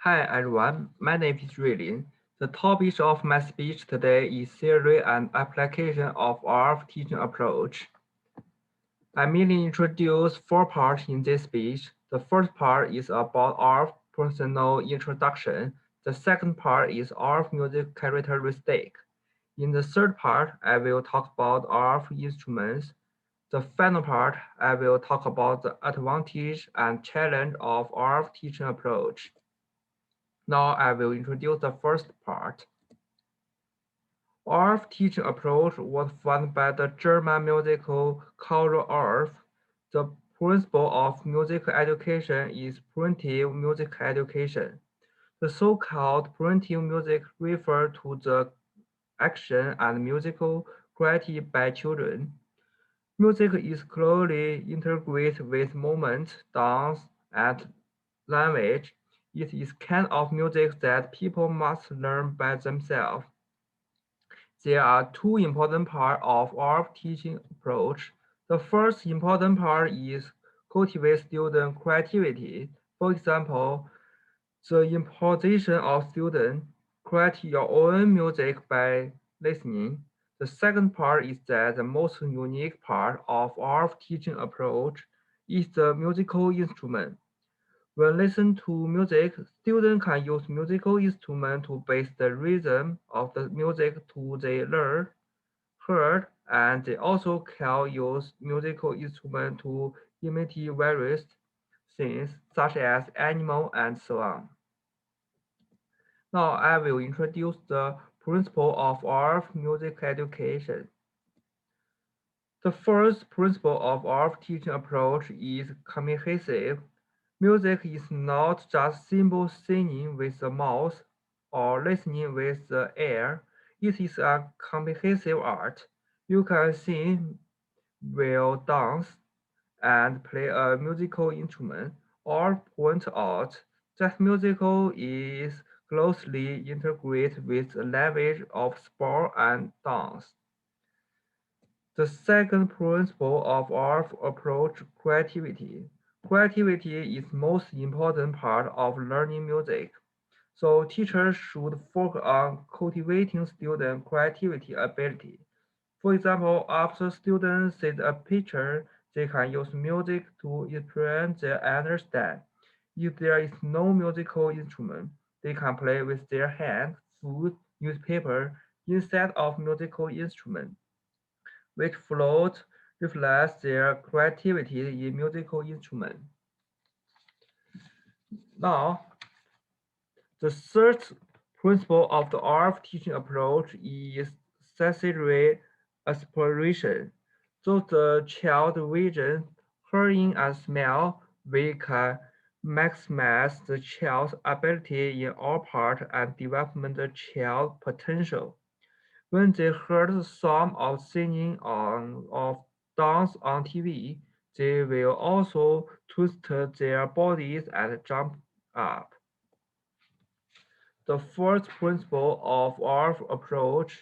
Hi everyone, my name is Ruilin. The topic of my speech today is theory and application of RF teaching approach. I mainly introduce four parts in this speech. The first part is about RF personal introduction. The second part is RF music characteristic. In the third part, I will talk about RF instruments. The final part, I will talk about the advantage and challenge of RF teaching approach. Now I will introduce the first part. Orff teaching approach was founded by the German musical Karl Orff. The principle of music education is preventive music education. The so-called preventive music refers to the action and musical created by children. Music is closely integrated with movement, dance, and language. It is kind of music that people must learn by themselves. There are two important parts of our teaching approach. The first important part is cultivate student creativity. For example, the imposition of student create your own music by listening. The second part is that the most unique part of our teaching approach is the musical instrument. When listening to music, students can use musical instruments to base the rhythm of the music to they learn, heard, and they also can use musical instruments to imitate various things such as animals and so on. Now I will introduce the principle of our music education. The first principle of our teaching approach is comprehensive. Music is not just simple singing with the mouth or listening with the ear. It is a comprehensive art. You can sing, will dance, and play a musical instrument, or point out that musical is closely integrated with the language of sport and dance. The second principle of our approach, creativity. Creativity is most important part of learning music. So teachers should focus on cultivating student creativity ability. For example, after students see a picture, they can use music to explain their understand. If there is no musical instrument, they can play with their hands, food, newspaper instead of musical instrument which float reflects their creativity in musical instruments. Now, the third principle of the art teaching approach is sensory exploration. So the child vision, hearing, and smell, we can maximize the child's ability in all parts and develop the child's potential. When they heard the sound of singing of dance on TV, they will also twist their bodies and jump up. The first principle of our approach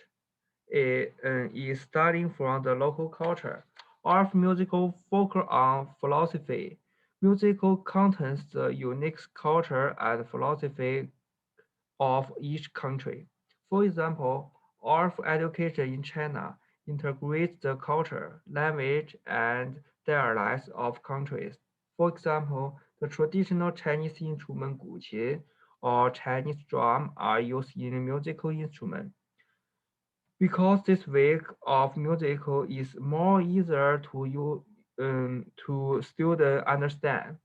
is studying from the local culture. Our musical focus on philosophy. Musical contains the unique culture and philosophy of each country. For example, art education in China integrates the culture, language, and dialects of countries. For example, the traditional Chinese instrument guqin or Chinese drum are used in musical instruments. Because this way of musical is more easier to students understand.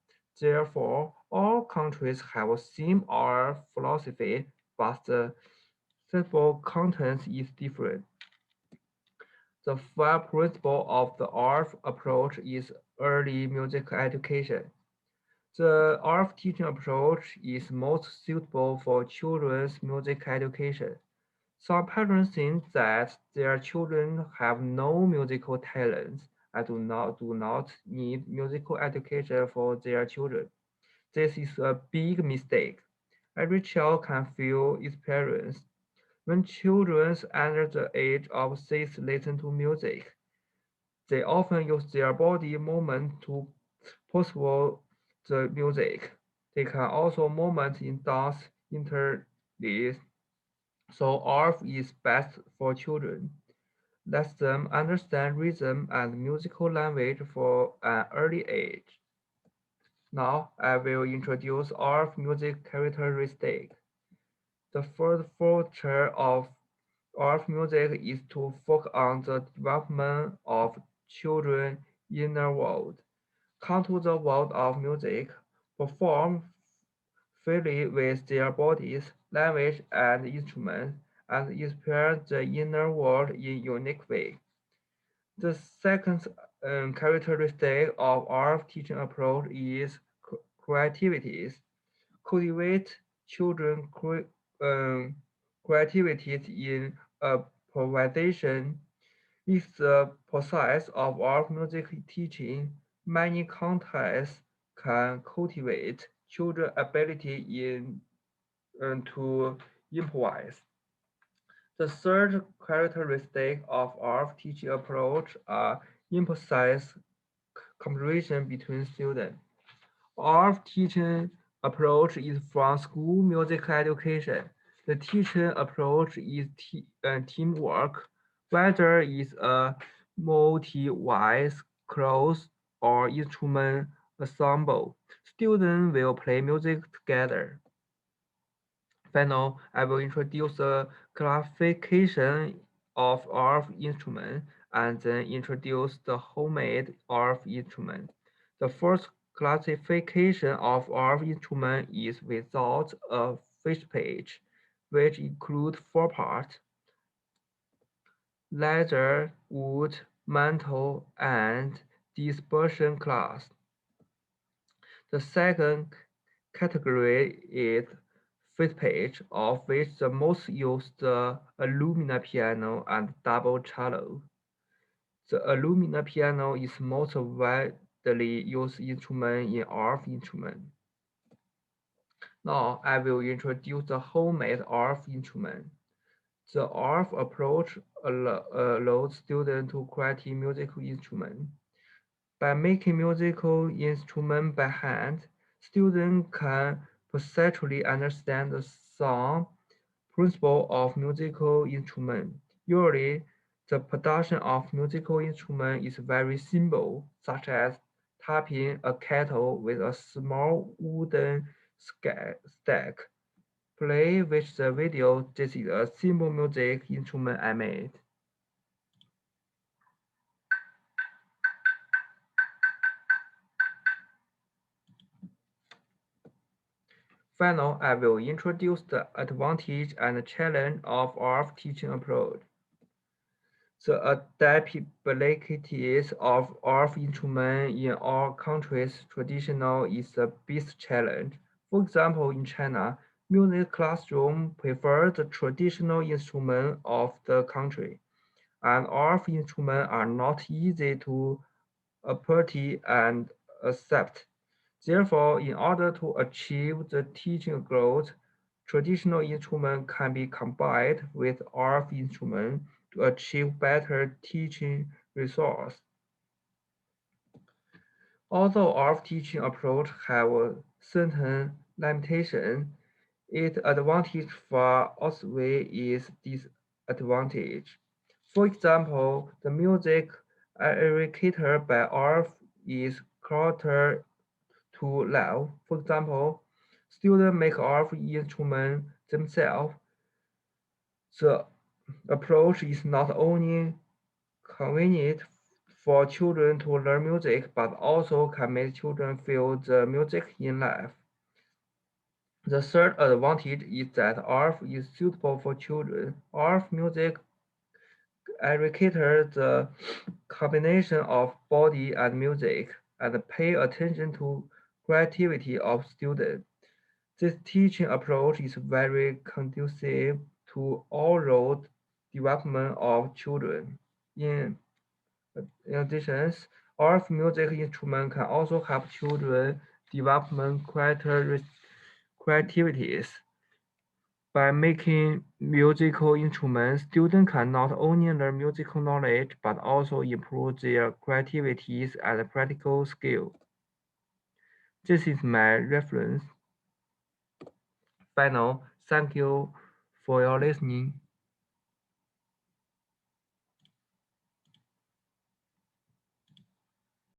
Therefore, all countries have a same or philosophy, but the simple content is different. The five principle of the art approach is early music education. The art teaching approach is most suitable for children's music education. Some parents think that their children have no musical talents and do not need musical education for their children. This is a big mistake. Every child can feel experienced. When children under the age of 6 listen to music, they often use their body movement to perceive the music. They can also movement in dance intervals, so ARF is best for children. Lets them understand rhythm and musical language for an early age. Now I will introduce ARF music characteristics. The first feature of ARF music is to focus on the development of children's inner world. Come to the world of music, perform freely with their bodies, language, and instruments, and experience the inner world in a unique way. The second characteristic of our teaching approach is creativity. Cultivate children creativity in improvisation is the process of our music teaching. Many contexts can cultivate children's ability to improvise. The third characteristic of our teaching approach are emphasize comparison between students. Our teaching approach is from school music education. The teaching approach is teamwork, whether it's a multi-voice, chorus, or instrument ensemble. Students will play music together. Finally, I will introduce the classification of ARF instrument and then introduce the homemade ARF instrument. The first classification of ARF instrument is without a fish page, which includes four parts: leather, wood, metal, and dispersion class. The second category is fifth-pitch, of which the most use the alumina piano and double cello. The alumina piano is most widely used instrument in ARF instrument. Now I will introduce the homemade ARF instrument. The ARF approach allows students to create musical instruments. By making musical instruments by hand, students can perceptually understand the sound principle of musical instrument. Usually, the production of musical instrument is very simple, such as tapping a kettle with a small wooden stack. Play with the video. This is a simple music instrument I made. Finally, I will introduce the advantage and challenge of our teaching approach. The adaptability of our instruments in all countries traditional is the biggest challenge. For example, in China, music classrooms prefer the traditional instrument of the country, and our instruments are not easy to appreciate and accept. Therefore, in order to achieve the teaching growth, traditional instruments can be combined with RF instruments to achieve better teaching results. Although RF teaching approach have a certain limitation, its advantage far outweighs its disadvantage. For example, the music allocated by RF is closer to life. For example, students make art instruments themselves. The approach is not only convenient for children to learn music, but also can make children feel the music in life. The third advantage is that art is suitable for children. Art music advocates the combination of body and music and pay attention to creativity of students. This teaching approach is very conducive to all-round development of children. In, in addition, all music instruments can also help children develop creativities. By making musical instruments, students can not only learn musical knowledge but also improve their creativities and practical skill. This is my reference. bye now. Thank you for your listening.